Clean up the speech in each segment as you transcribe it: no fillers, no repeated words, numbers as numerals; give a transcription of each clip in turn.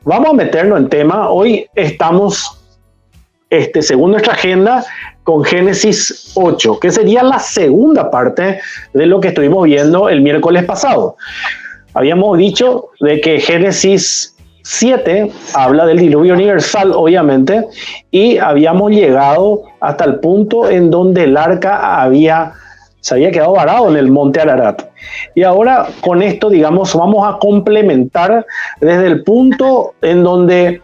vamos a meternos en tema. Hoy estamos, según nuestra agenda, con Génesis 8, que sería la segunda parte de lo que estuvimos viendo el miércoles pasado. Habíamos dicho de que Génesis 7 habla del diluvio universal, obviamente, y habíamos llegado hasta el punto en donde el arca se había quedado varado en el monte Ararat. Y ahora con esto, digamos, vamos a complementar desde el punto en donde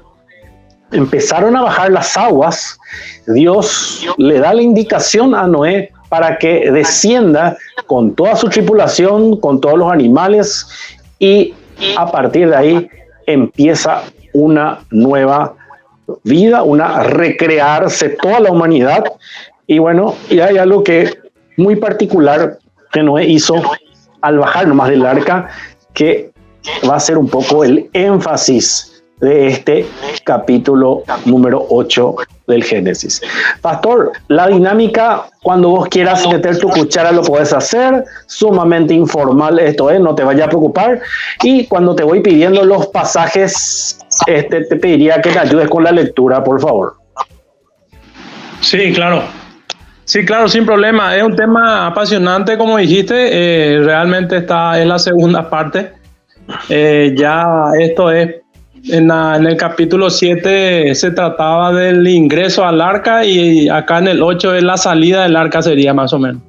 empezaron a bajar las aguas. Dios le da la indicación a Noé para que descienda con toda su tripulación, con todos los animales, y a partir de ahí empieza una nueva vida, una recrearse toda la humanidad. Y bueno, y hay algo que muy particular que Noé hizo al bajar nomás del arca, que va a ser un poco el énfasis de este capítulo número 8 del Génesis. Pastor, la dinámica, cuando vos quieras meter tu cuchara lo podés hacer, sumamente informal esto es, no te vayas a preocupar, y cuando te voy pidiendo los pasajes, te pediría que te ayudes con la lectura, por favor. Sí, claro. Sí, claro, sin problema. Es un tema apasionante, como dijiste. Realmente esta es la segunda parte. Ya esto es, en el capítulo 7 se trataba del ingreso al arca, y acá en el 8 es la salida del arca, sería más o menos.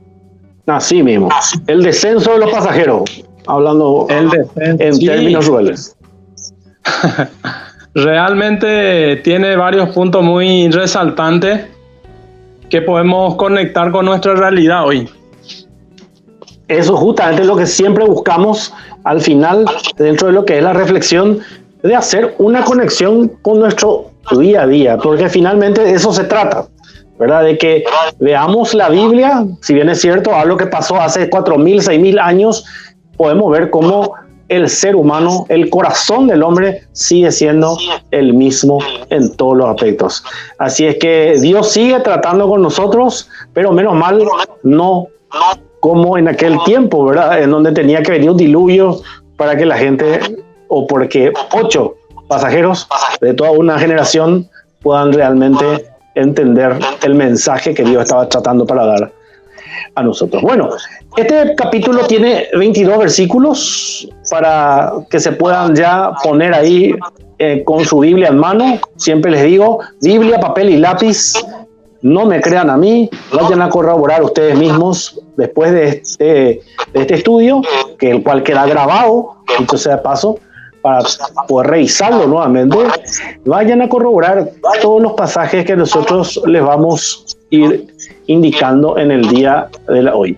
Así mismo. El descenso de los pasajeros, hablando en sí, términos crueles. Realmente tiene varios puntos muy resaltantes que podemos conectar con nuestra realidad hoy. Eso justamente es lo que siempre buscamos al final, dentro de lo que es la reflexión, de hacer una conexión con nuestro día a día, porque finalmente de eso se trata, ¿verdad? De que veamos la Biblia, si bien es cierto, algo que pasó hace 4.000, 6.000 años, podemos ver cómo el ser humano, el corazón del hombre sigue siendo el mismo en todos los aspectos. Así es que Dios sigue tratando con nosotros, pero menos mal no como en aquel tiempo, ¿verdad? En donde tenía que venir un diluvio para que la gente, o porque 8 pasajeros de toda una generación puedan realmente entender el mensaje que Dios estaba tratando para dar a nosotros. Bueno, este capítulo tiene 22 versículos para que se puedan ya poner ahí con su Biblia en mano. Siempre les digo, Biblia, papel y lápiz. No me crean a mí, vayan a corroborar ustedes mismos después de este estudio, que el cual queda grabado, dicho sea de paso, para poder revisarlo nuevamente. Vayan a corroborar todos los pasajes que nosotros les vamos a ir indicando en el día de hoy.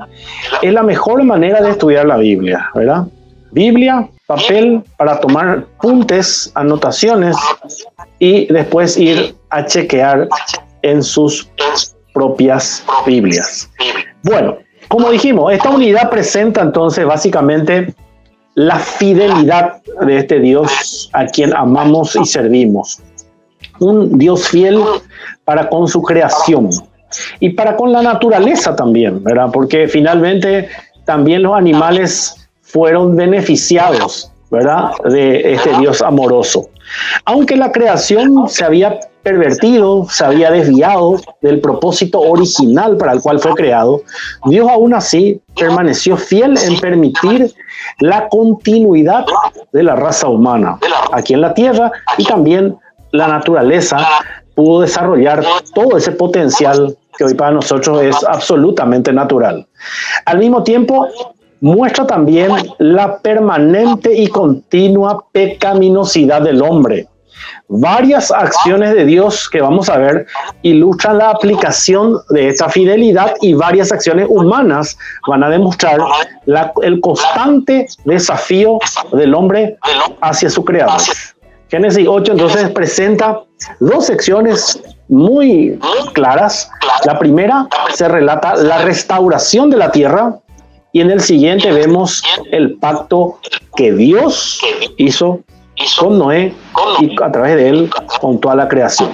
Es la mejor manera de estudiar la Biblia, ¿verdad? Biblia, papel para tomar apuntes, anotaciones, y después ir a chequear en sus propias Biblias. Bueno, como dijimos, esta unidad presenta entonces básicamente la fidelidad de este Dios a quien amamos y servimos. Un Dios fiel para con su creación y para con la naturaleza también, ¿verdad? Porque finalmente también los animales fueron beneficiados, ¿verdad?, de este Dios amoroso. Aunque la creación se había pervertido, se había desviado del propósito original para el cual fue creado, Dios aún así permaneció fiel en permitir la continuidad de la raza humana aquí en la tierra, y también la naturaleza pudo desarrollar todo ese potencial que hoy para nosotros es absolutamente natural. Al mismo tiempo, muestra también la permanente y continua pecaminosidad del hombre. Varias acciones de Dios que vamos a ver ilustran la aplicación de esta fidelidad, y varias acciones humanas van a demostrar el constante desafío del hombre hacia su creador. Génesis 8 entonces presenta dos secciones muy claras. La primera se relata la restauración de la tierra, y en el siguiente vemos el pacto que Dios hizo con Noé y a través de él con toda la creación.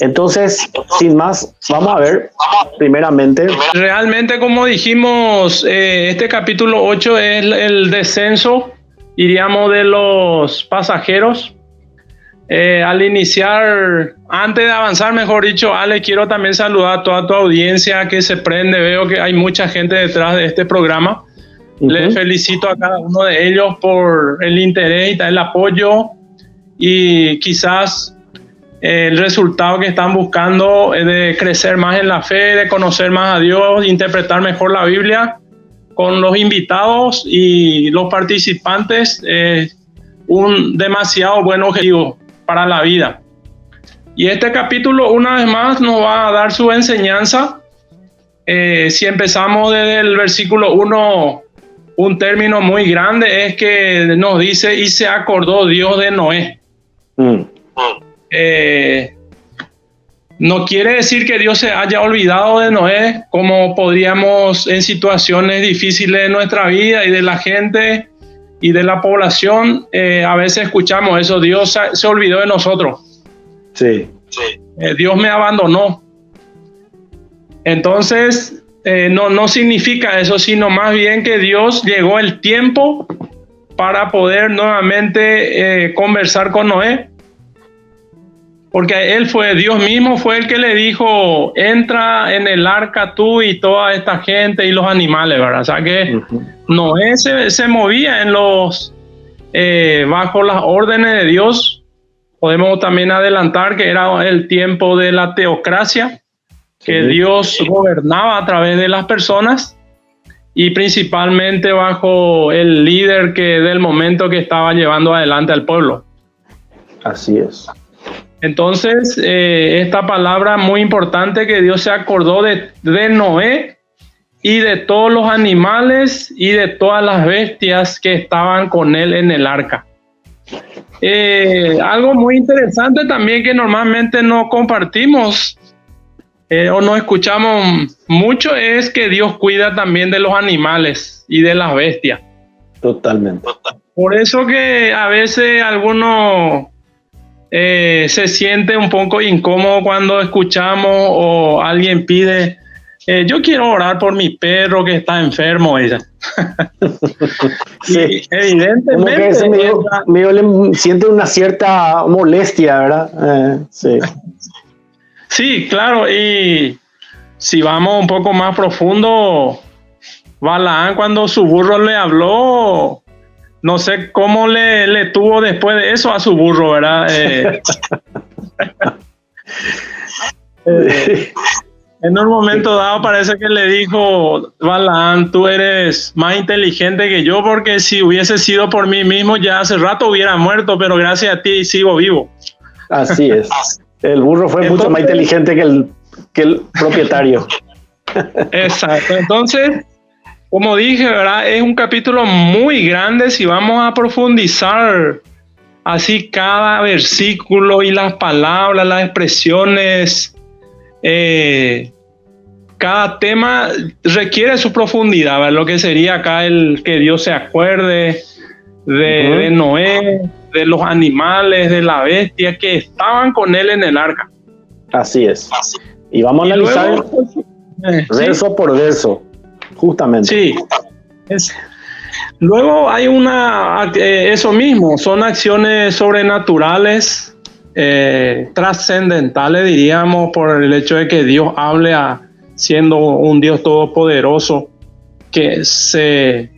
Entonces, sin más, vamos a ver primeramente. Realmente, como dijimos, este capítulo 8 es el descenso, diríamos, de los pasajeros. Al iniciar, antes de avanzar, mejor dicho, Ale, quiero también saludar a toda tu audiencia que se prende. Veo que hay mucha gente detrás de este programa. Les felicito a cada uno de ellos por el interés y el apoyo y quizás el resultado que están buscando es de crecer más en la fe, de conocer más a Dios, interpretar mejor la Biblia. Con los invitados y los participantes, un demasiado buen objetivo para la vida. Y este capítulo, una vez más, nos va a dar su enseñanza. Si empezamos desde el versículo 1, un término muy grande es que nos dice, y se acordó Dios de Noé. No quiere decir que Dios se haya olvidado de Noé, como podríamos en situaciones difíciles de nuestra vida y de la gente y de la población, a veces escuchamos eso, Dios se olvidó de nosotros. Sí. Dios me abandonó. Entonces, no significa eso, sino más bien que Dios llegó el tiempo para poder nuevamente conversar con Noé. Porque Dios mismo fue el que le dijo, entra en el arca tú y toda esta gente y los animales, ¿verdad? O sea que Noé se movía bajo las órdenes de Dios. Podemos también adelantar que era el tiempo de la teocracia, que Dios gobernaba a través de las personas y principalmente bajo el líder del momento que estaba llevando adelante al pueblo. Así es. Entonces, esta palabra muy importante, que Dios se acordó de Noé y de todos los animales y de todas las bestias que estaban con él en el arca. Algo muy interesante también que normalmente no compartimos o no escuchamos mucho es que Dios cuida también de los animales y de las bestias. Totalmente. Por eso que a veces algunos se siente un poco incómodo cuando escuchamos o alguien pide, yo quiero orar por mi perro que está enfermo. Ella. Sí. Evidentemente. Le siente una cierta molestia, ¿verdad? Sí. Sí, claro. Y si vamos un poco más profundo, Balaam, cuando su burro le habló, no sé cómo le tuvo después de eso a su burro, ¿verdad? En un momento dado parece que le dijo, Balaam, tú eres más inteligente que yo, porque si hubiese sido por mí mismo ya hace rato hubiera muerto, pero gracias a ti sigo vivo. Así es. El burro fue mucho más inteligente que el propietario. Exacto. Entonces, como dije, ¿verdad? Es un capítulo muy grande. Si vamos a profundizar así cada versículo y las palabras, las expresiones, cada tema requiere su profundidad, ¿verdad? Lo que sería acá el que Dios se acuerde de Noé, de los animales, de la bestia que estaban con él en el arca. Así es. Y vamos a analizar verso por verso. Justamente. Sí. Luego hay eso mismo, son acciones sobrenaturales, trascendentales, diríamos, por el hecho de que Dios hable siendo un Dios todopoderoso, que se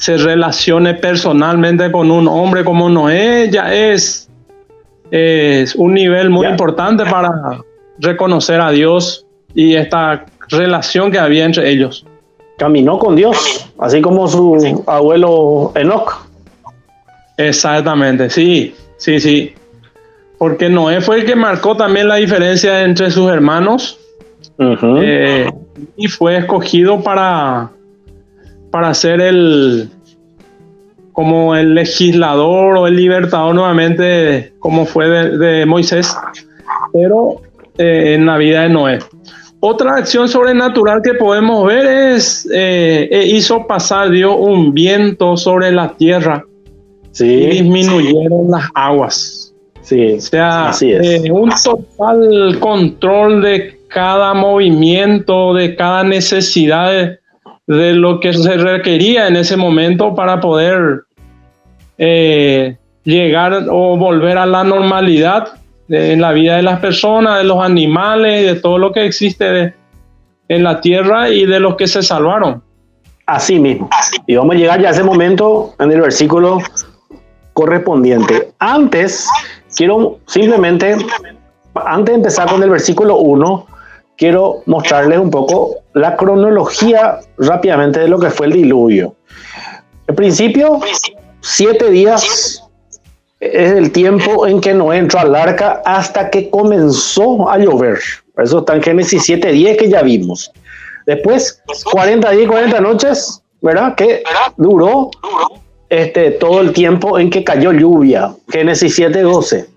relacione personalmente con un hombre como Noé, ya es un nivel muy importante para reconocer a Dios y esta relación que había entre ellos. Caminó con Dios, así como su abuelo Enoc. Exactamente, sí. Porque Noé fue el que marcó también la diferencia entre sus hermanos y fue escogido para ser como el legislador o el libertador nuevamente, como fue de Moisés, pero en la vida de Noé. Otra acción sobrenatural que podemos ver es hizo pasar Dios un viento sobre la tierra y disminuyeron las aguas. Sí, o sea, así es. Un total control de cada movimiento, de cada necesidad de lo que se requería en ese momento para poder llegar o volver a la normalidad en la vida de las personas, de los animales, de todo lo que existe en la tierra y de los que se salvaron. Así mismo. Y vamos a llegar ya a ese momento en el versículo correspondiente. Antes, quiero simplemente, antes de empezar con el versículo 1, quiero mostrarles un poco la cronología rápidamente de lo que fue el diluvio. En principio, 7 días es el tiempo en que Noé entró al arca hasta que comenzó a llover. Por eso está en Génesis 7:10 que ya vimos. Después, 40 días y 40 noches, ¿verdad? Que duró todo el tiempo en que cayó lluvia. Génesis 7:12.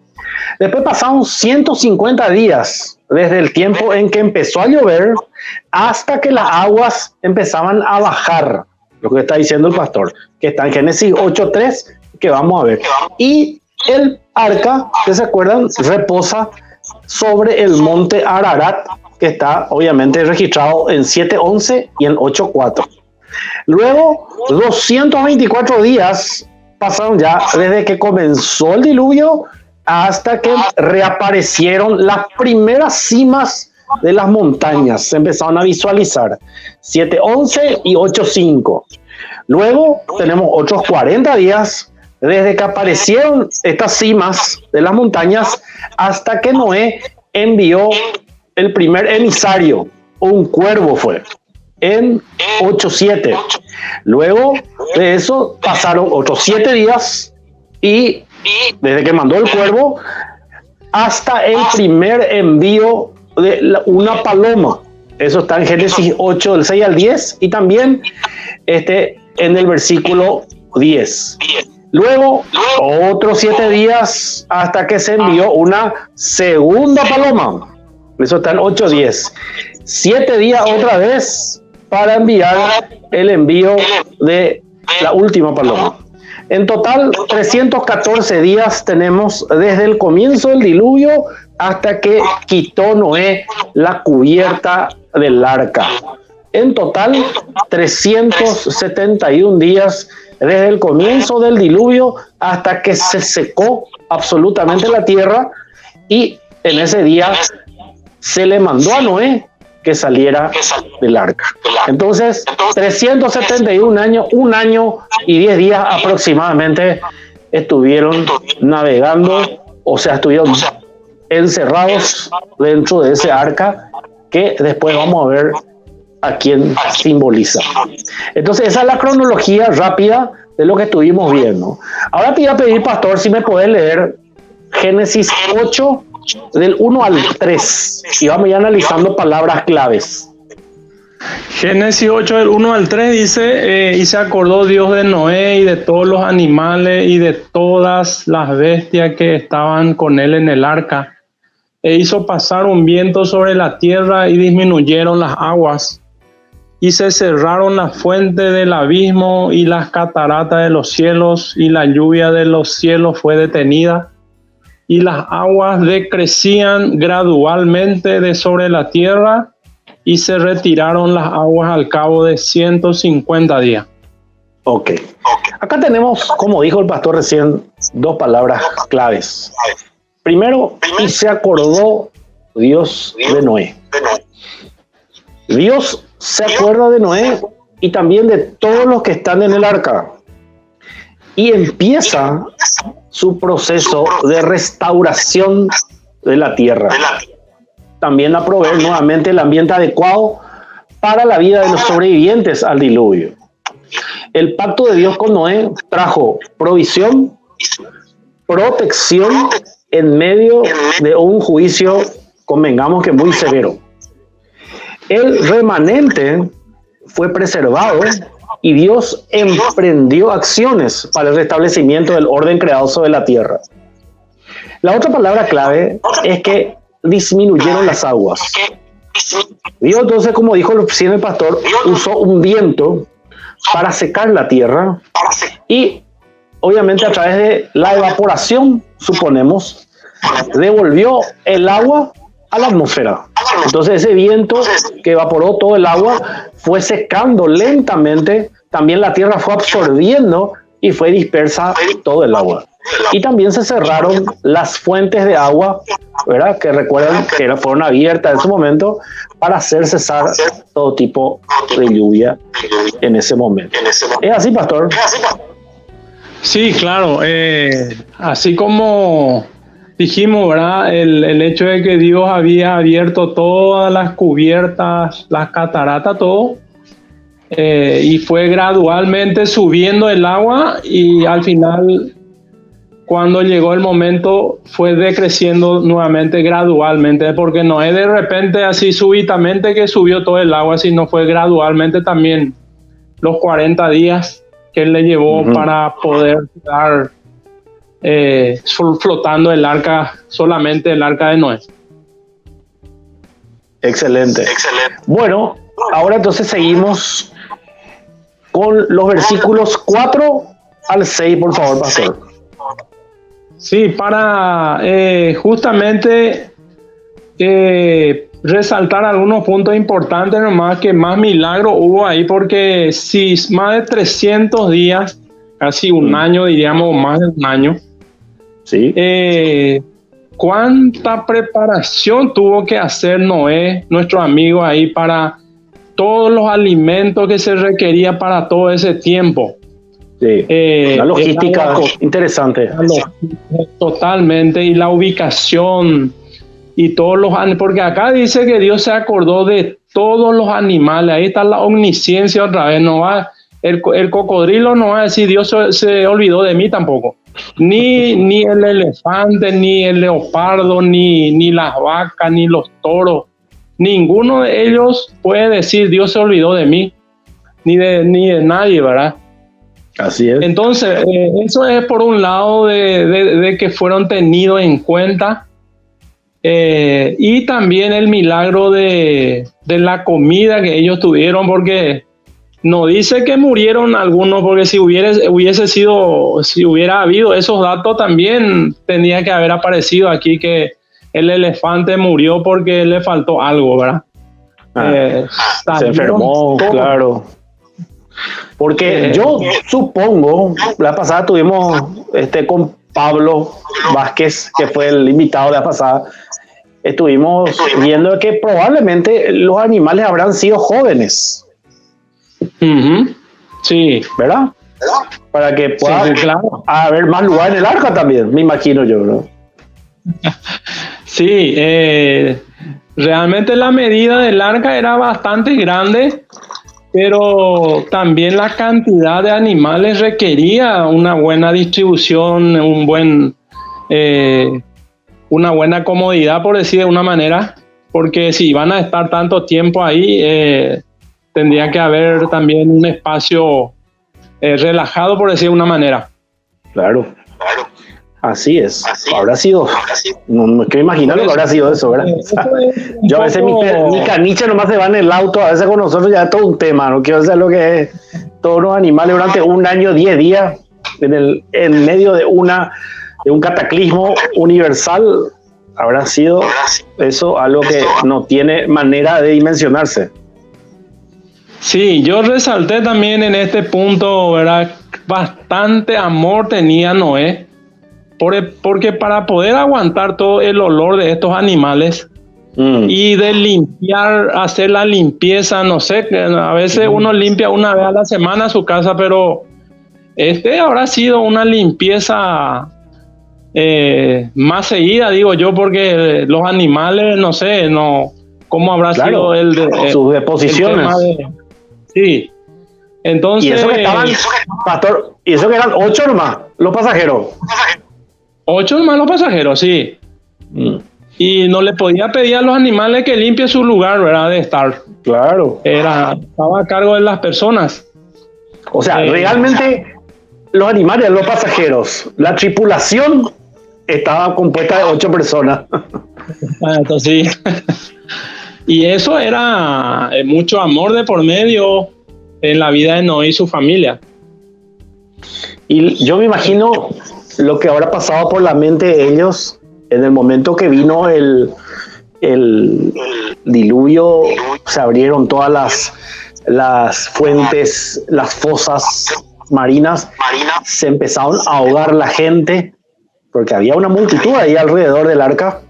Después pasaron 150 días desde el tiempo en que empezó a llover hasta que las aguas empezaban a bajar. Lo que está diciendo el pastor, que está en Génesis 8:3, que vamos a ver. Y el arca, que se acuerdan, reposa sobre el monte Ararat, que está obviamente registrado en 7:11 y en 8:4. Luego, 224 días pasaron ya desde que comenzó el diluvio hasta que reaparecieron las primeras cimas de las montañas. Se empezaron a visualizar 7:11 y 8:5. Luego tenemos otros 40 días desde que aparecieron estas cimas de las montañas hasta que Noé envió el primer emisario, un cuervo fue, en 8:7. Luego de eso pasaron otros 7 días y desde que mandó el cuervo hasta el primer envío de una paloma. Eso está en Génesis 8, del 6 al 10 y también en el versículo 10. Luego, otros 7 días hasta que se envió una segunda paloma. Eso está en 8:10. 7 días otra vez para enviar el envío de la última paloma. En total, 314 días tenemos desde el comienzo del diluvio hasta que quitó Noé la cubierta del arca. En total, 371 días desde el comienzo del diluvio hasta que se secó absolutamente la tierra, y en ese día se le mandó a Noé que saliera del arca. Entonces, 371 años, 1 año y 10 días aproximadamente estuvieron navegando, o sea, estuvieron encerrados dentro de ese arca, que después vamos a ver a quién simboliza. Entonces, esa es la cronología rápida de lo que estuvimos viendo. Ahora te voy a pedir, pastor, si me podés leer Génesis 8, del 1 al 3, y vamos ya analizando palabras claves. Génesis 8, del 1 al 3 dice, y se acordó Dios de Noé y de todos los animales y de todas las bestias que estaban con él en el arca, e hizo pasar un viento sobre la tierra y disminuyeron las aguas, y se cerraron las fuentes del abismo y las cataratas de los cielos, y la lluvia de los cielos fue detenida, y las aguas decrecían gradualmente de sobre la tierra, y se retiraron las aguas al cabo de 150 días. Ok. Acá tenemos, como dijo el pastor recién, 2 palabras claves. Primero, y se acordó Dios de Noé. Dios se acuerda de Noé y también de todos los que están en el arca. Y empieza su proceso de restauración de la tierra. También a proveer nuevamente el ambiente adecuado para la vida de los sobrevivientes al diluvio. El pacto de Dios con Noé trajo provisión, protección en medio de un juicio, convengamos que muy severo. El remanente fue preservado y Dios emprendió acciones para el restablecimiento del orden creado sobre la tierra. La otra palabra clave es que disminuyeron las aguas. Dios, entonces, como dijo el pastor, usó un viento para secar la tierra y obviamente a través de la evaporación, suponemos, devolvió el agua a la atmósfera. Entonces ese viento que evaporó todo el agua fue secando lentamente, también la tierra fue absorbiendo y fue dispersa todo el agua. y también se cerraron las fuentes de agua, ¿verdad? Que recuerdan que fueron abiertas en su momento para hacer cesar todo tipo de lluvia en ese momento. ¿Es así, pastor? Sí, claro. Así como dijimos, ¿verdad? El hecho de que Dios había abierto todas las cubiertas, las cataratas, todo, y fue gradualmente subiendo el agua, y al final, cuando llegó el momento, fue decreciendo nuevamente gradualmente, porque no es de repente así súbitamente que subió todo el agua, sino fue gradualmente también los 40 días que él le llevó para poder quedar flotando el arca, solamente el arca de Noé. Excelente. Bueno, ahora entonces seguimos con los versículos 4 al 6, por favor, pastor. Sí, para justamente resaltar algunos puntos importantes nomás, que más milagro hubo ahí, porque si más de 300 días, casi un año, diríamos más de un año, sí. ¿Cuánta preparación tuvo que hacer Noé, nuestro amigo, ahí para todos los alimentos que se requería para todo ese tiempo? Sí, la logística interesante. Totalmente, y la ubicación y todos los animales, porque acá dice que Dios se acordó de todos los animales. Ahí está la omnisciencia otra vez. No va, el cocodrilo no va a decir Dios se olvidó de mí tampoco. Ni el elefante, ni el leopardo, ni las vacas, ni los toros. Ninguno de ellos puede decir Dios se olvidó de mí, ni de nadie, ¿verdad? Así es. Entonces, eso es por un lado de que fueron tenidos en cuenta, y también el milagro de la comida que ellos tuvieron, porque no dice que murieron algunos, porque si hubiera habido esos datos, también tendría que haber aparecido aquí que el elefante murió porque le faltó algo, ¿verdad? Se enfermó, todo. Claro. Porque yo supongo, la pasada tuvimos con Pablo Vázquez, que fue el invitado de la pasada, estuvimos viendo que probablemente los animales habrán sido jóvenes. Sí. ¿Verdad? Para que pueda haber más lugar en el arca también, me imagino yo, ¿no? Sí, realmente la medida del arca era bastante grande, pero también la cantidad de animales requería una buena distribución, una buena comodidad, por decir de una manera, porque si van a estar tanto tiempo ahí, tendría que haber también un espacio relajado, por decir de una manera. Claro. Así es. Habrá sido. No quiero imaginar lo que habrá sido eso, ¿verdad? Yo a veces mi caniche nomás se va en el auto, a veces con nosotros ya es todo un tema, no quiero saber lo que es todos los animales durante un año, 10 días, en medio de un cataclismo universal. Habrá sido eso algo que no tiene manera de dimensionarse. Sí, yo resalté también en este punto, ¿verdad? Bastante amor tenía Noé, porque para poder aguantar todo el olor de estos animales y de limpiar, hacer la limpieza, no sé, a veces uno limpia una vez a la semana su casa, pero habrá sido una limpieza más seguida, digo yo, porque los animales, no sé, cómo habrá sido sus deposiciones. Sí. Entonces, y eso que estaban, pastor, y eso que eran 8 nomás, los pasajeros. 8 nomás los pasajeros, sí. Y no le podía pedir a los animales que limpie su lugar, ¿verdad? De estar. Claro. Estaba a cargo de las personas. O sea, realmente los animales, los pasajeros, la tripulación estaba compuesta de 8 personas. Entonces, sí. Y eso era mucho amor de por medio en la vida de Noé y su familia. Y yo me imagino lo que habrá pasado por la mente de ellos en el momento que vino el diluvio. Se abrieron todas las fuentes, las fosas marinas, se empezaron a ahogar la gente, porque había una multitud ahí alrededor del arca.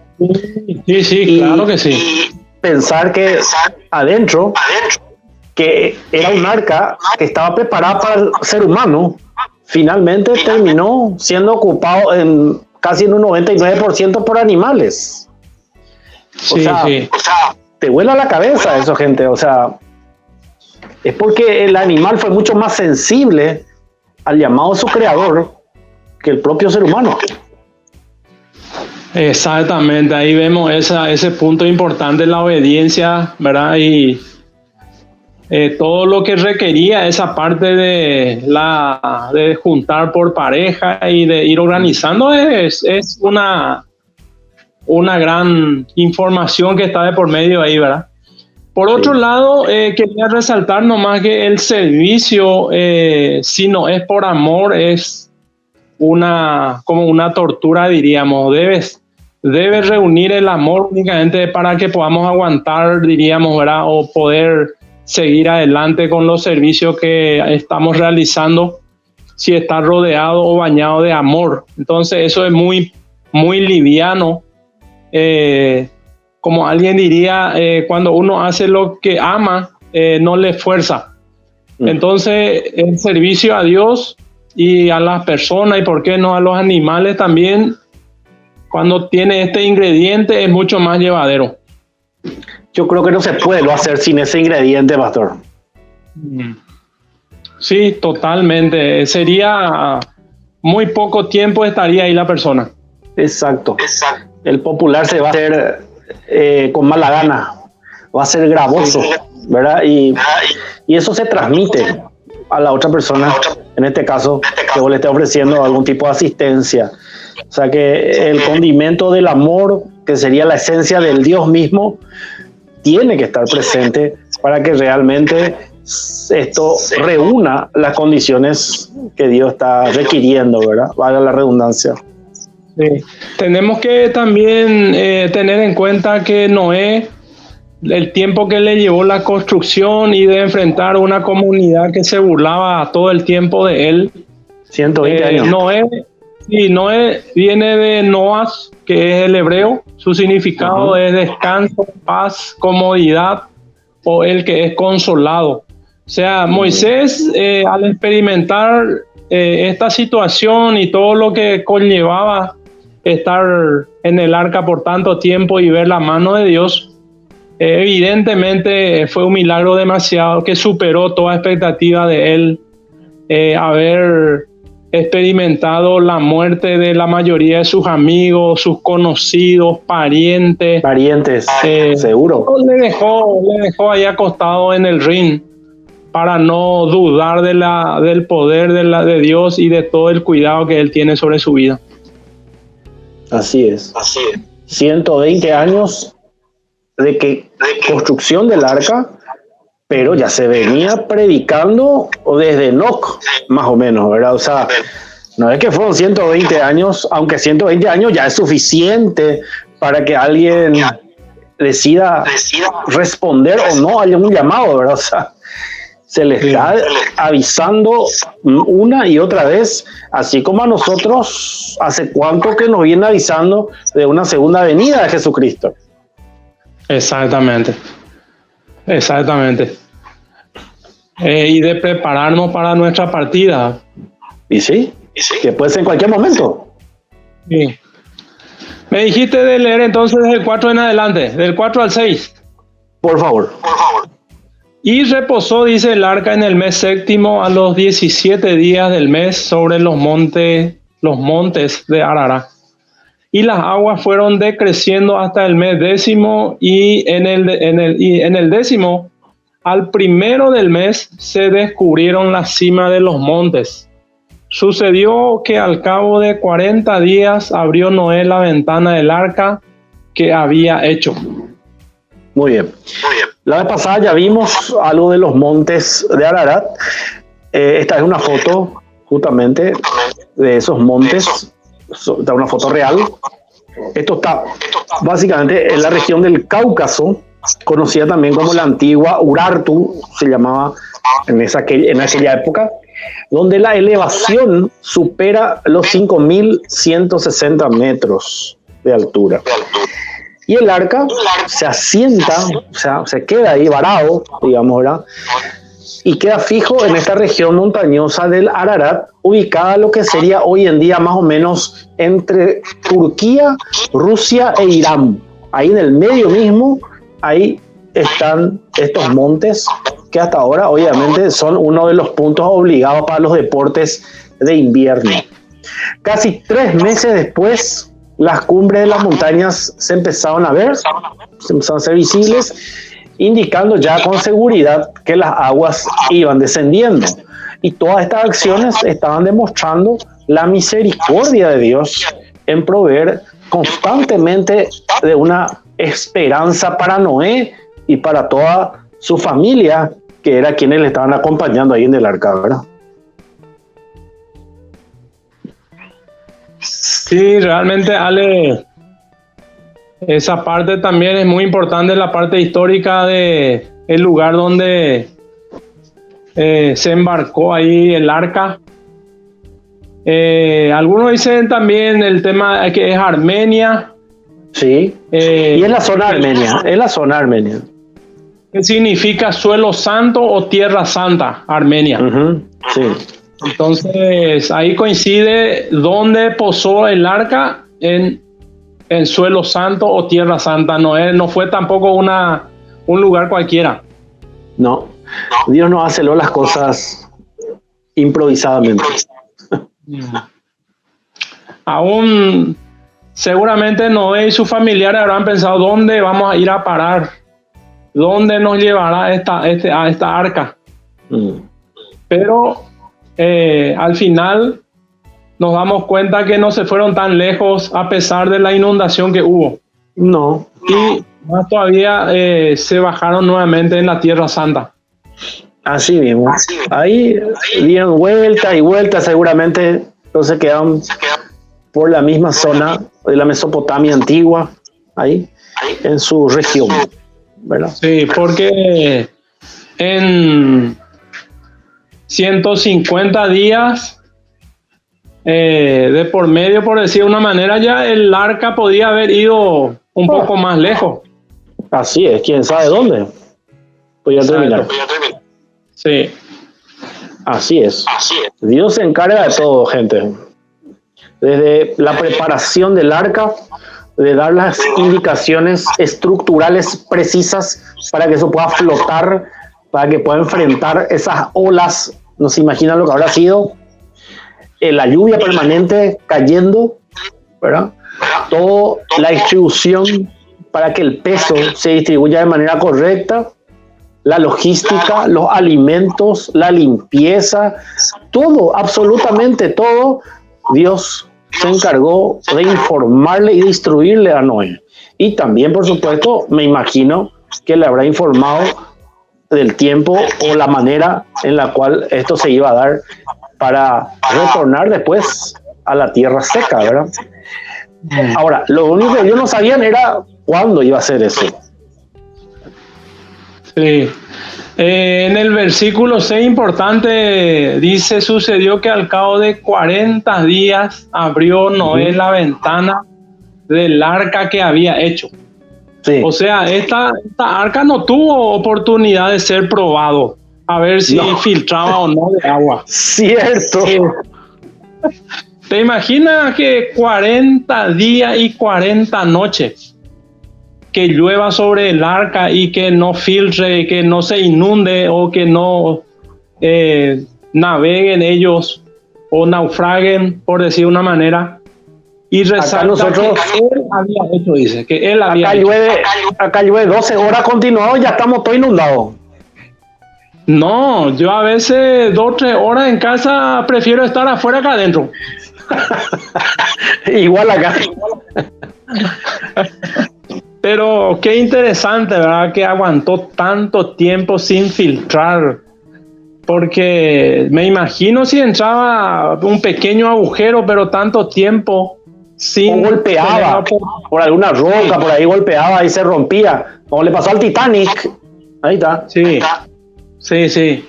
Sí, claro que sí. Pensar que adentro, que era un arca que estaba preparada para el ser humano, finalmente terminó siendo ocupado casi en un 99% por animales. O sea, te vuela la cabeza eso, gente. O sea, es porque el animal fue mucho más sensible al llamado de su creador que el propio ser humano. Exactamente, ahí vemos ese punto importante, la obediencia, ¿verdad? Y todo lo que requería esa parte de juntar por pareja y de ir organizando es una gran información que está de por medio ahí, ¿verdad? Por otro lado, quería resaltar nomás que el servicio, si no es por amor, es como una tortura, diríamos. Debe reunir el amor únicamente para que podamos aguantar, diríamos, ¿verdad? O poder seguir adelante con los servicios que estamos realizando, si está rodeado o bañado de amor. Entonces eso es muy, muy liviano. Como alguien diría, cuando uno hace lo que ama, no le esfuerza. Entonces el servicio a Dios y a las personas, y por qué no a los animales también, cuando tiene este ingrediente es mucho más llevadero. Yo creo que no se puede hacer sin ese ingrediente, pastor. Sí, totalmente. Sería muy poco tiempo estaría ahí la persona. Exacto. El popular se va a hacer con mala gana, va a ser gravoso, ¿verdad? Y eso se transmite a la otra persona, en este caso, que vos le estés ofreciendo algún tipo de asistencia. O sea que el condimento del amor, que sería la esencia del Dios mismo, tiene que estar presente para que realmente esto reúna las condiciones que Dios está requiriendo, ¿verdad? Valga la redundancia. Sí. Tenemos que también tener en cuenta que Noé, el tiempo que le llevó la construcción y de enfrentar una comunidad que se burlaba todo el tiempo de él. 120 años. Noé viene de Noas, que es el hebreo. Su significado es descanso, paz, comodidad, o el que es consolado. O sea, Moisés, al experimentar esta situación y todo lo que conllevaba estar en el arca por tanto tiempo y ver la mano de Dios, evidentemente fue un milagro demasiado que superó toda expectativa de él, haber experimentado la muerte de la mayoría de sus amigos, sus conocidos, parientes, seguro. Le dejó ahí acostado en el ring para no dudar del poder de Dios y de todo el cuidado que Él tiene sobre su vida. Así es. 120 años de construcción del arca, pero ya se venía predicando desde Enoc, más o menos, ¿verdad? O sea, no es que fueron 120 años, aunque 120 años ya es suficiente para que alguien decida responder o no a un llamado, ¿verdad? O sea, se le está avisando una y otra vez, así como a nosotros, ¿hace cuánto que nos viene avisando de una segunda venida de Jesucristo? Exactamente. Y de prepararnos para nuestra partida. Y sí, que puede ser en cualquier momento. Sí. Me dijiste de leer entonces del 4 en adelante, del 4 al 6. Por favor. Y reposó, dice el arca, en el mes séptimo a los 17 días del mes sobre los montes de Ararat. Y las aguas fueron decreciendo hasta el mes décimo, y en el décimo, al primero del mes, se descubrieron la cima de los montes. Sucedió que al cabo de 40 días abrió Noé la ventana del arca que había hecho. Muy bien. La vez pasada ya vimos algo de los montes de Ararat. Esta es una foto justamente de esos montes. Está una foto real. Esto está básicamente en la región del Cáucaso, conocida también como la antigua Urartu, se llamaba en aquella época. donde la elevación supera los 5.160 metros de altura. Y el arca se asienta, o sea, se queda ahí varado, digamos, ¿verdad? Y queda fijo en esta región montañosa del Ararat, ubicada lo que sería hoy en día más o menos entre Turquía, Rusia e Irán. Ahí en el medio mismo, ahí están estos montes que hasta ahora obviamente son uno de los puntos obligados para los deportes de invierno. Casi 3 meses después, las cumbres de las montañas se empezaron a ver, se empezaron a ser visibles, indicando ya con seguridad que las aguas iban descendiendo. Y todas estas acciones estaban demostrando la misericordia de Dios en proveer constantemente de una esperanza para Noé y para toda su familia, que era quienes le estaban acompañando ahí en el arca, ¿verdad? Sí, realmente, Ale, esa parte también es muy importante, la parte histórica de el lugar donde se embarcó ahí el arca. Algunos dicen también el tema que es Armenia. Sí, y es la zona armenia, es la zona armenia. ¿Qué significa suelo santo o tierra santa? Armenia. Sí. Entonces ahí coincide donde posó el arca en suelo santo o tierra santa. No fue tampoco un lugar cualquiera. No, Dios no hace las cosas improvisadamente. Aún seguramente Noé y sus familiares habrán pensado dónde vamos a ir a parar, dónde nos llevará a esta arca. Pero al final nos damos cuenta que no se fueron tan lejos a pesar de la inundación que hubo. No. Y más todavía se bajaron nuevamente en la Tierra Santa. Así mismo. Ahí dieron vuelta y vuelta, seguramente entonces quedaron por la misma zona de la Mesopotamia antigua, ahí en su región, ¿verdad? Sí, porque en 150 días de por medio, por decir de una manera, ya el arca podía haber ido un poco más lejos. Así es, quién sabe dónde. Podía terminar. Sí. Así es. Dios se encarga de todo, gente. Desde la preparación del arca, de dar las indicaciones estructurales precisas para que eso pueda flotar, para que pueda enfrentar esas olas. No se imaginan lo que habrá sido. La lluvia permanente cayendo, ¿verdad? Toda la distribución para que el peso se distribuya de manera correcta, la logística, los alimentos, la limpieza, todo, absolutamente todo, Dios se encargó de informarle y de instruirle a Noé. Y también, por supuesto, me imagino que le habrá informado del tiempo o la manera en la cual esto se iba a dar para retornar después a la tierra seca, ¿verdad? Ahora, lo único que ellos no sabían era cuándo iba a ser eso. Sí. En el versículo 6 importante dice: sucedió que al cabo de 40 días abrió Noé la ventana del arca que había hecho. Sí. O sea, esta arca no tuvo oportunidad de ser probado a ver si filtraba o no de agua. Cierto. ¿Te imaginas que 40 días y 40 noches que llueva sobre el arca y que no filtre, que no se inunde o que no naveguen ellos o naufraguen, por decir una manera? Y resalta nosotros, que él había hecho, dice, que él había hecho. Acá llueve 12 horas continuadas y ya estamos todos inundados. No, yo a veces 2 o 3 horas en casa prefiero estar afuera que adentro. Igual acá. Pero qué interesante, ¿verdad? Que aguantó tanto tiempo sin filtrar. Porque me imagino si entraba un pequeño agujero, pero tanto tiempo sin... O golpeaba por alguna roca, por ahí golpeaba y se rompía. Como le pasó al Titanic. Ahí está. Sí, sí, sí.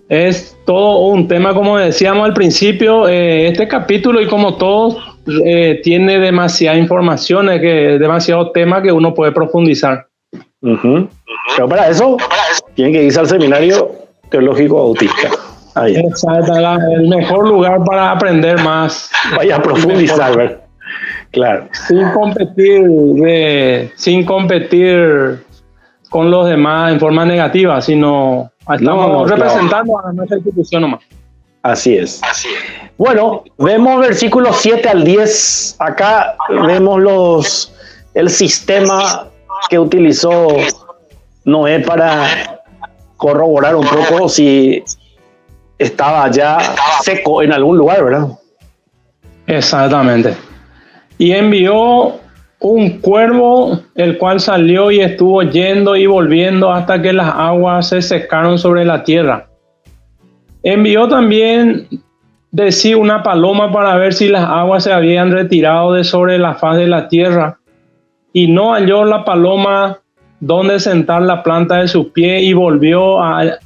Es todo un tema, como decíamos al principio, este capítulo y como todos tiene demasiada información, demasiado tema que uno puede profundizar. Pero para eso tienen que irse al seminario teológico bautista. Ahí. Exacto, el mejor lugar para aprender más. Vaya a profundizar, ¿verdad? Claro. Sin competir con los demás en forma negativa, sino estamos representando a nuestra institución nomás. Así es. Bueno, vemos versículos 7 al 10. Acá vemos el sistema que utilizó Noé para corroborar un poco si estaba ya seco en algún lugar, ¿verdad? Exactamente. Y envió un cuervo, el cual salió y estuvo yendo y volviendo hasta que las aguas se secaron sobre la tierra. Envió también de sí una paloma para ver si las aguas se habían retirado de sobre la faz de la tierra. Y no halló la paloma donde sentar la planta de su pie, y volvió a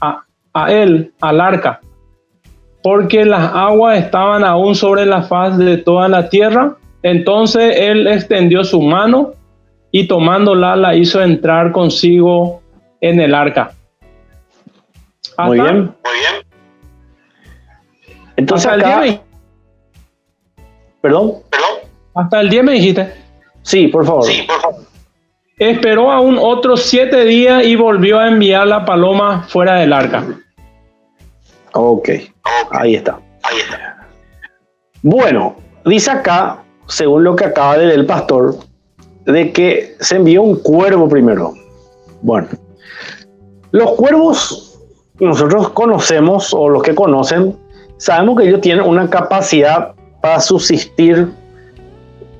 él, al arca, porque las aguas estaban aún sobre la faz de toda la tierra. Entonces él extendió su mano y tomándola la hizo entrar consigo en el arca. Muy bien. Entonces acá... ¿Perdón? Hasta el 10 me dijiste. Sí, por favor. Esperó aún otros 7 días y volvió a enviar la paloma fuera del arca. Ok, ahí está. Bueno, dice acá, según lo que acaba de leer el pastor, de que se envió un cuervo primero. Bueno, los cuervos nosotros conocemos, o los que conocen, sabemos que ellos tienen una capacidad para subsistir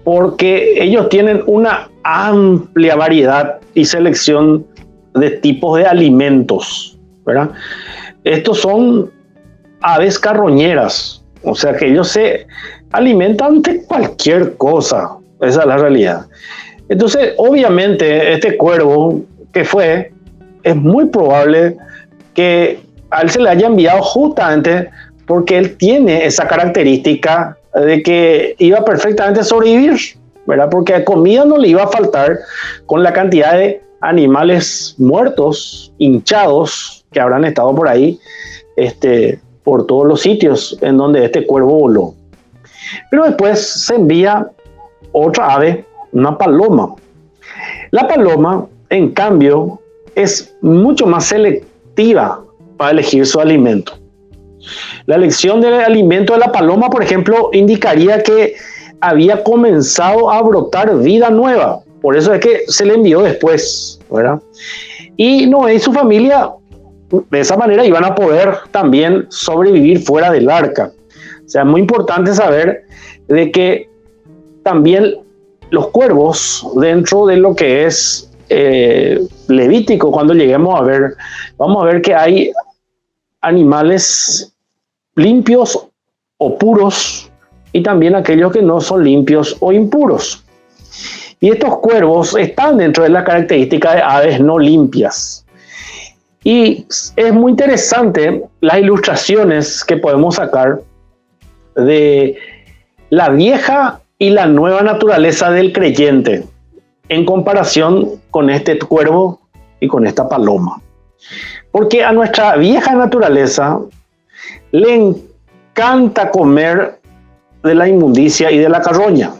porque ellos tienen una amplia variedad y selección de tipos de alimentos, ¿verdad? Estos son aves carroñeras, o sea que ellos se alimentan de cualquier cosa, esa es la realidad. Entonces, obviamente, este cuervo que fue, es muy probable que a él se le haya enviado justamente porque él tiene esa característica de que iba perfectamente a sobrevivir, ¿verdad? Porque comida no le iba a faltar con la cantidad de animales muertos, hinchados, que habrán estado por ahí, por todos los sitios en donde este cuervo voló. Pero después se envía otra ave, una paloma. La paloma, en cambio, es mucho más selectiva para elegir su alimento. La elección del alimento de la paloma, por ejemplo, indicaría que había comenzado a brotar vida nueva. Por eso es que se le envió después, ¿verdad? Y Noé y su familia, de esa manera, iban a poder también sobrevivir fuera del arca. O sea, es muy importante saber de que también los cuervos, dentro de lo que es Levítico, cuando lleguemos a ver, vamos a ver que hay animales limpios o puros y también aquellos que no son limpios o impuros. Y estos cuervos están dentro de la característica de aves no limpias. Y es muy interesante las ilustraciones que podemos sacar de la vieja y la nueva naturaleza del creyente en comparación con este cuervo y con esta paloma. Porque a nuestra vieja naturaleza le encanta comer de la inmundicia y de la carroña.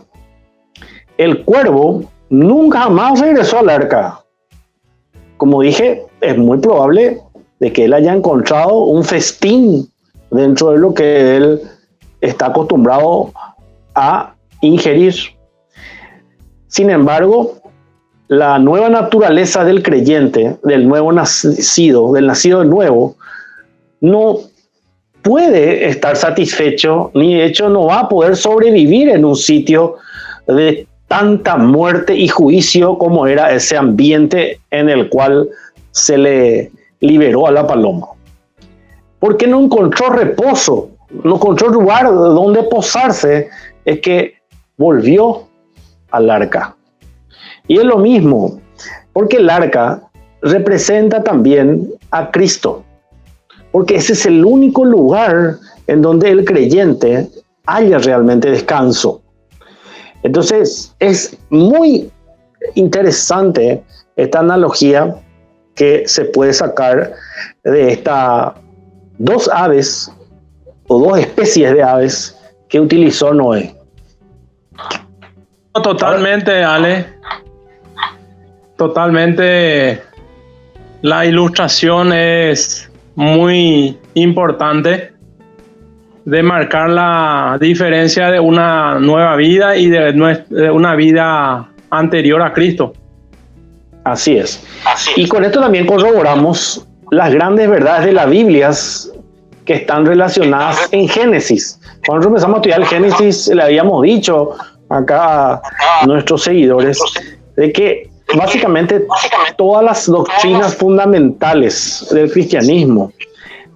El cuervo nunca jamás regresó al arca. Como dije, es muy probable de que él haya encontrado un festín dentro de lo que él está acostumbrado a ingerir. Sin embargo, la nueva naturaleza del creyente, del nuevo nacido, del nacido de nuevo, no puede estar satisfecho, ni de hecho no va a poder sobrevivir en un sitio de tanta muerte y juicio como era ese ambiente en el cual se le liberó a la paloma. Porque no encontró reposo, no encontró lugar donde posarse, es que volvió al arca. Y es lo mismo, porque el arca representa también a Cristo. porque ese es el único lugar en donde el creyente haya realmente descanso. Entonces, es muy interesante esta analogía que se puede sacar de estas dos aves o dos especies de aves que utilizó Noé. Totalmente, Ale. Totalmente. La ilustración es muy importante de marcar la diferencia de una nueva vida y de una vida anterior a Cristo. Así es. Y con esto también corroboramos las grandes verdades de la Biblia que están relacionadas en Génesis. Cuando empezamos a estudiar el Génesis, le habíamos dicho acá a nuestros seguidores de que básicamente todas las doctrinas fundamentales del cristianismo,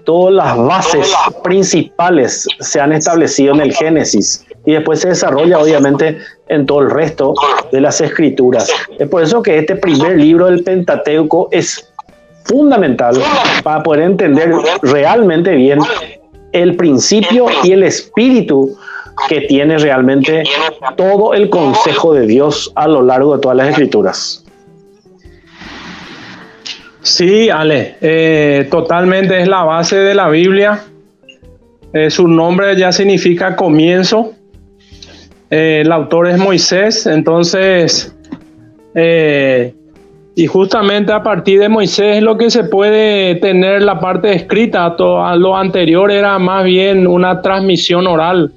todas las bases principales se han establecido en el Génesis y después se desarrolla obviamente en todo el resto de las escrituras. Es por eso que este primer libro del Pentateuco es fundamental para poder entender realmente bien el principio y el espíritu que tiene realmente todo el consejo de Dios a lo largo de todas las escrituras. Sí, Ale, totalmente es la base de la Biblia. Su nombre ya significa comienzo. El autor es Moisés, entonces, y justamente a partir de Moisés es lo que se puede tener la parte escrita. Todo lo anterior era más bien una transmisión oral.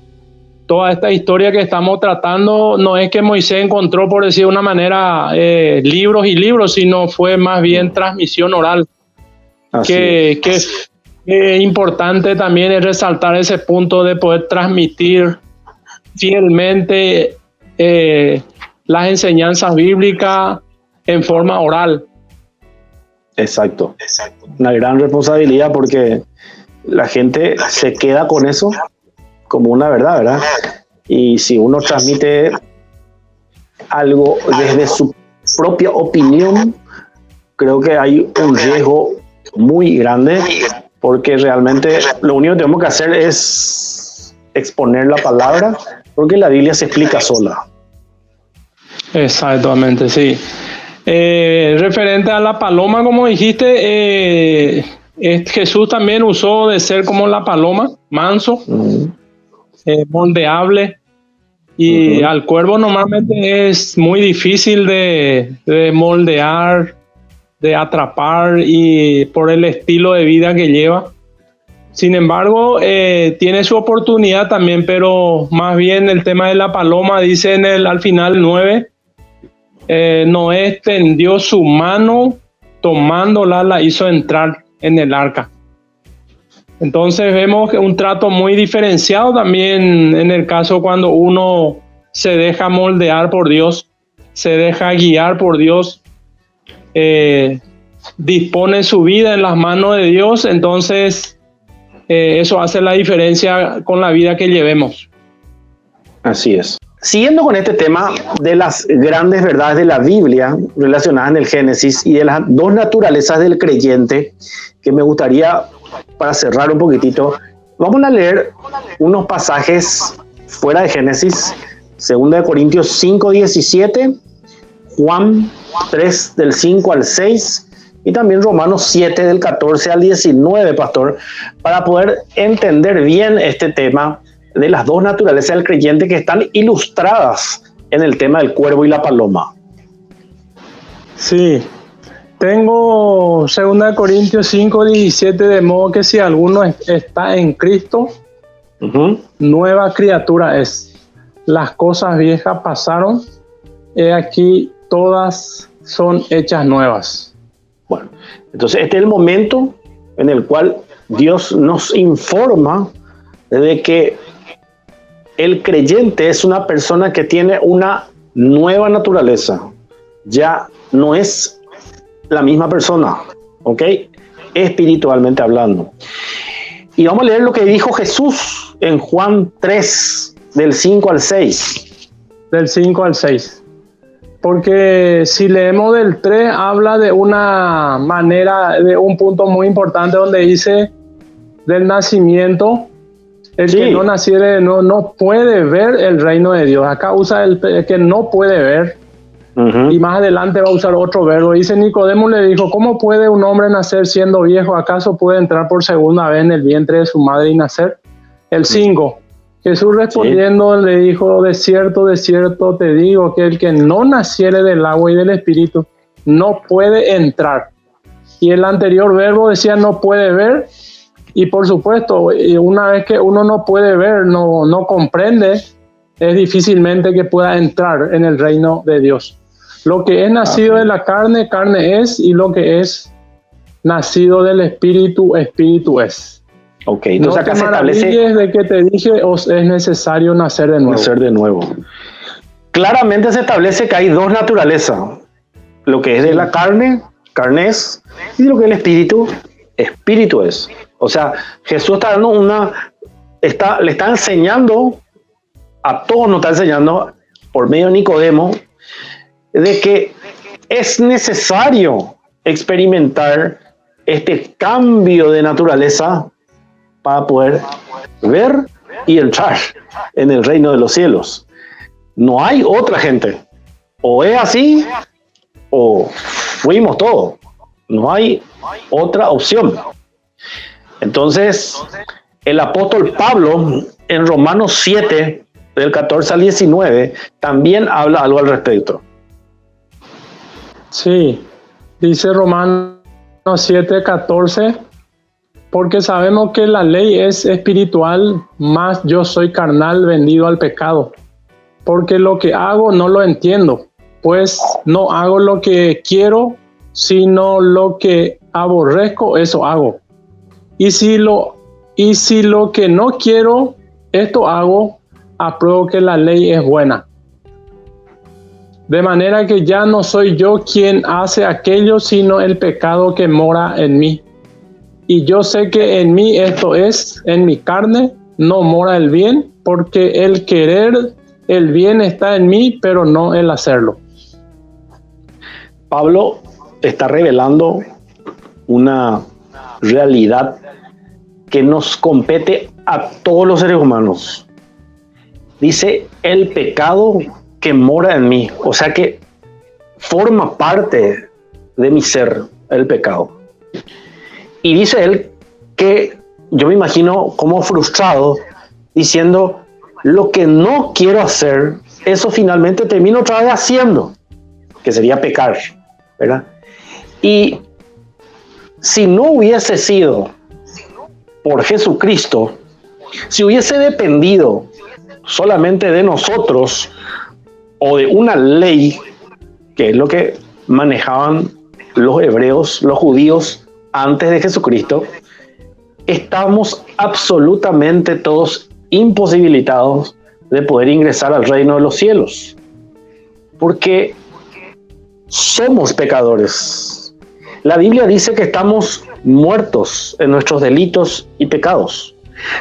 Toda esta historia que estamos tratando no es que Moisés encontró, por decir de una manera, libros y libros, sino fue más bien transmisión oral. Que es importante también es resaltar ese punto de poder transmitir fielmente las enseñanzas bíblicas en forma oral. Exacto. Una gran responsabilidad porque la gente se queda con eso como una verdad, ¿verdad? Y si uno transmite algo desde su propia opinión, creo que hay un riesgo muy grande, porque realmente lo único que tenemos que hacer es exponer la palabra, porque la Biblia se explica sola. Exactamente, sí. Referente a la paloma, como dijiste, Jesús también usó de ser como la paloma, manso, moldeable, y al cuervo normalmente es muy difícil de moldear, de atrapar, y por el estilo de vida que lleva. Sin embargo, tiene su oportunidad también, pero más bien el tema de la paloma dice al final 9, Noé extendió su mano, tomándola la hizo entrar en el arca. Entonces vemos que un trato muy diferenciado también en el caso cuando uno se deja moldear por Dios, se deja guiar por Dios, dispone su vida en las manos de Dios. Entonces eso hace la diferencia con la vida que llevemos. Así es. Siguiendo con este tema de las grandes verdades de la Biblia relacionadas en el Génesis y de las dos naturalezas del creyente, que me gustaría, para cerrar un poquitito, vamos a leer unos pasajes fuera de Génesis, 2 Corintios 5:17, Juan 3 del 5 al 6 y también Romanos 7 del 14 al 19, pastor, para poder entender bien este tema de las dos naturalezas del creyente que están ilustradas en el tema del cuervo y la paloma. Sí, tengo 2 Corintios 5:17, de modo que si alguno está en Cristo, nueva criatura es. Las cosas viejas pasaron, he aquí todas son hechas nuevas. Bueno, entonces este es el momento en el cual Dios nos informa de que el creyente es una persona que tiene una nueva naturaleza. Ya no es la misma persona, ¿ok? Espiritualmente hablando. Y vamos a leer lo que dijo Jesús en Juan 3, del 5 al 6. Del 5 al 6. Porque si leemos del 3, habla de una manera, de un punto muy importante donde dice: del nacimiento, el que no naciere no puede ver el reino de Dios. Acá usa el que no puede ver. Y más adelante va a usar otro verbo. Dice: Nicodemo le dijo: ¿cómo puede un hombre nacer siendo viejo? ¿Acaso puede entrar por segunda vez en el vientre de su madre y nacer? El 5. Jesús respondiendo le dijo: de cierto te digo que el que no naciere del agua y del espíritu no puede entrar. Y el anterior verbo decía no puede ver. Y por supuesto, una vez que uno no puede ver, no comprende, es difícilmente que pueda entrar en el reino de Dios. Lo que es nacido de la carne, carne es, y lo que es nacido del espíritu, espíritu es. Ok, entonces acá se establece de que te dije, os es necesario nacer de nuevo. Nacer de nuevo. Claramente se establece que hay dos naturalezas. Lo que es de la carne, carne es, y lo que es el espíritu, espíritu es. O sea, Jesús está dando le está enseñando, a todos nos está enseñando, por medio de Nicodemo, de que es necesario experimentar este cambio de naturaleza para poder ver y entrar en el reino de los cielos. No hay otra gente. O es así, o fuimos todos. No hay otra opción. Entonces, el apóstol Pablo, en Romanos 7, del 14 al 19, también habla algo al respecto. Sí, dice Romanos 7, 14, porque sabemos que la ley es espiritual, mas yo soy carnal, vendido al pecado. Porque lo que hago no lo entiendo, pues no hago lo que quiero, sino lo que aborrezco, eso hago. Y si lo que no quiero, esto hago, apruebo que la ley es buena. De manera que ya no soy yo quien hace aquello, sino el pecado que mora en mí. Y yo sé que en mí, esto es, en mi carne, no mora el bien, porque el querer el bien está en mí, pero no el hacerlo. Pablo está revelando una realidad que nos compete a todos los seres humanos. Dice: el pecado que mora en mí, o sea que forma parte de mi ser, el pecado. Y dice él que yo me imagino como frustrado, diciendo: lo que no quiero hacer, eso finalmente termino otra vez haciendo, que sería pecar, ¿verdad? Y si no hubiese sido por Jesucristo, si hubiese dependido solamente de nosotros o de una ley, que es lo que manejaban los hebreos, los judíos antes de Jesucristo, estamos absolutamente todos imposibilitados de poder ingresar al reino de los cielos, porque somos pecadores. La Biblia dice que estamos muertos en nuestros delitos y pecados,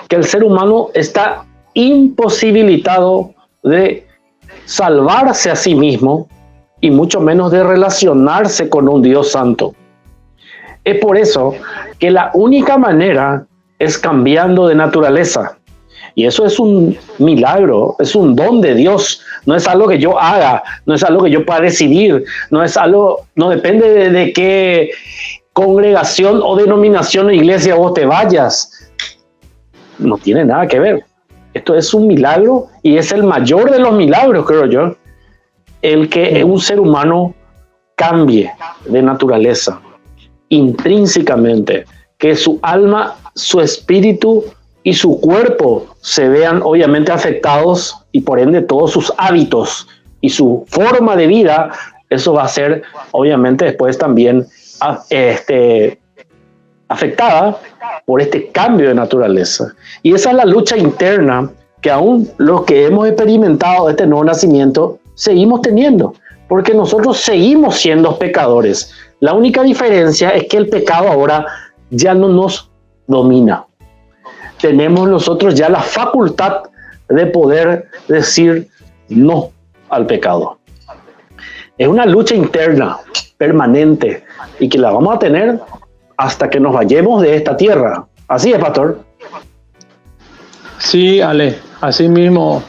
que el ser humano está imposibilitado de salvarse a sí mismo y mucho menos de relacionarse con un Dios santo. Es por eso que la única manera es cambiando de naturaleza. Y eso es un milagro, es un don de Dios. No es algo que yo haga, no es algo que yo pueda decidir, no depende de qué congregación o denominación o iglesia vos te vayas. No tiene nada que ver. Esto es un milagro y es el mayor de los milagros, creo yo, el que un ser humano cambie de naturaleza intrínsecamente, que su alma, su espíritu y su cuerpo se vean obviamente afectados y por ende todos sus hábitos y su forma de vida, eso va a ser obviamente después también afectada por este cambio de naturaleza. Y esa es la lucha interna que aún los que hemos experimentado este nuevo nacimiento seguimos teniendo, porque nosotros seguimos siendo pecadores. La única diferencia es que el pecado ahora ya no nos domina. Tenemos nosotros ya la facultad de poder decir no al pecado. Es una lucha interna, permanente, y que la vamos a tener hasta que nos vayamos de esta tierra, Así es, pastor. Sí, Ale, así mismo.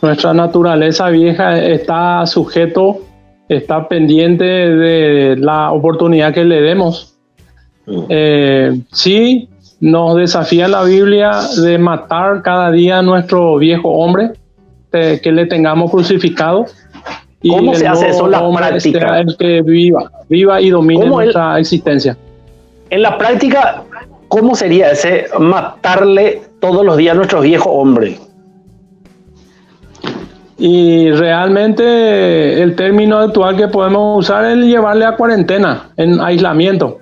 Nuestra naturaleza vieja está está pendiente de la oportunidad que le demos. Sí, nos desafía la Biblia de matar cada día a nuestro viejo hombre, que le tengamos crucificado. Y ¿cómo se hace eso en la práctica? Sea el que viva y domine nuestra existencia. En la práctica, ¿cómo sería ese matarle todos los días a nuestro viejo hombre? Y realmente el término actual que podemos usar es llevarle a cuarentena, en aislamiento.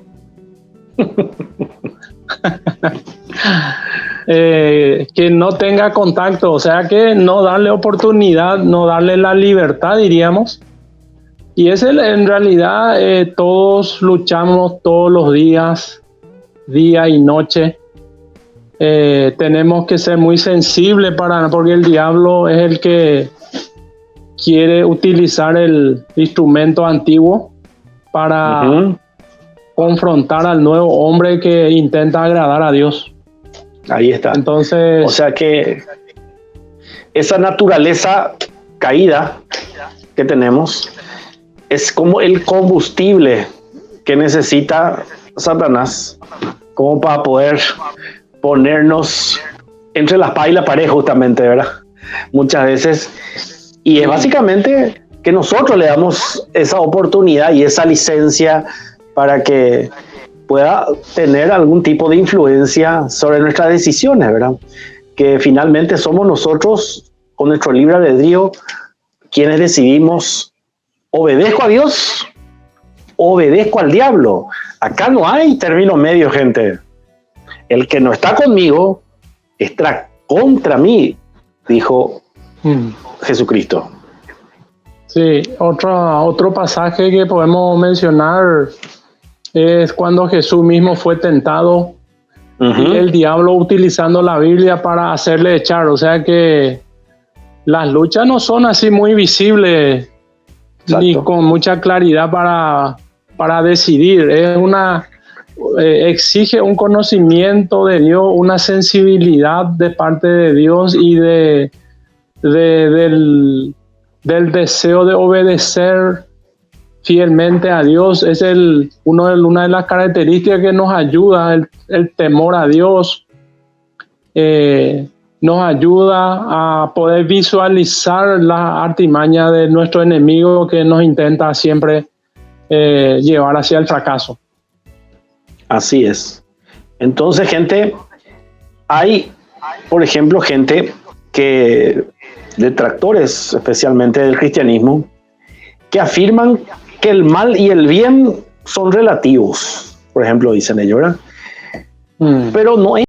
Que no tenga contacto, o sea que no darle oportunidad, no darle la libertad, diríamos. Y en realidad todos luchamos todos los días, día y noche. Tenemos que ser muy sensibles porque el diablo es el que quiere utilizar el instrumento antiguo para confrontar al nuevo hombre que intenta agradar a Dios. Ahí está. Entonces, o sea que esa naturaleza caída que tenemos es como el combustible que necesita Satanás como para poder ponernos entre la espada y la pared, justamente, ¿verdad? Muchas veces. Y es básicamente que nosotros le damos esa oportunidad y esa licencia para que pueda tener algún tipo de influencia sobre nuestras decisiones, ¿verdad? Que finalmente somos nosotros, con nuestro libre albedrío, quienes decidimos: obedezco a Dios, obedezco al diablo. Acá no hay término medio, gente. El que no está conmigo está contra mí, dijo Jesucristo. Sí, otro pasaje que podemos mencionar es cuando Jesús mismo fue tentado y el diablo utilizando la Biblia para hacerle echar. O sea que las luchas no son así muy visibles. Exacto. Ni con mucha claridad para decidir. Exige un conocimiento de Dios, una sensibilidad de parte de Dios y del deseo de obedecer fielmente a Dios. Es una de las características que nos ayuda, el temor a Dios. Nos ayuda a poder visualizar la artimaña de nuestro enemigo que nos intenta siempre llevar hacia el fracaso. Así es. Entonces, gente, hay, por ejemplo, gente detractores especialmente del cristianismo, que afirman que el mal y el bien son relativos, por ejemplo, dicen ellos, ¿verdad? Pero no es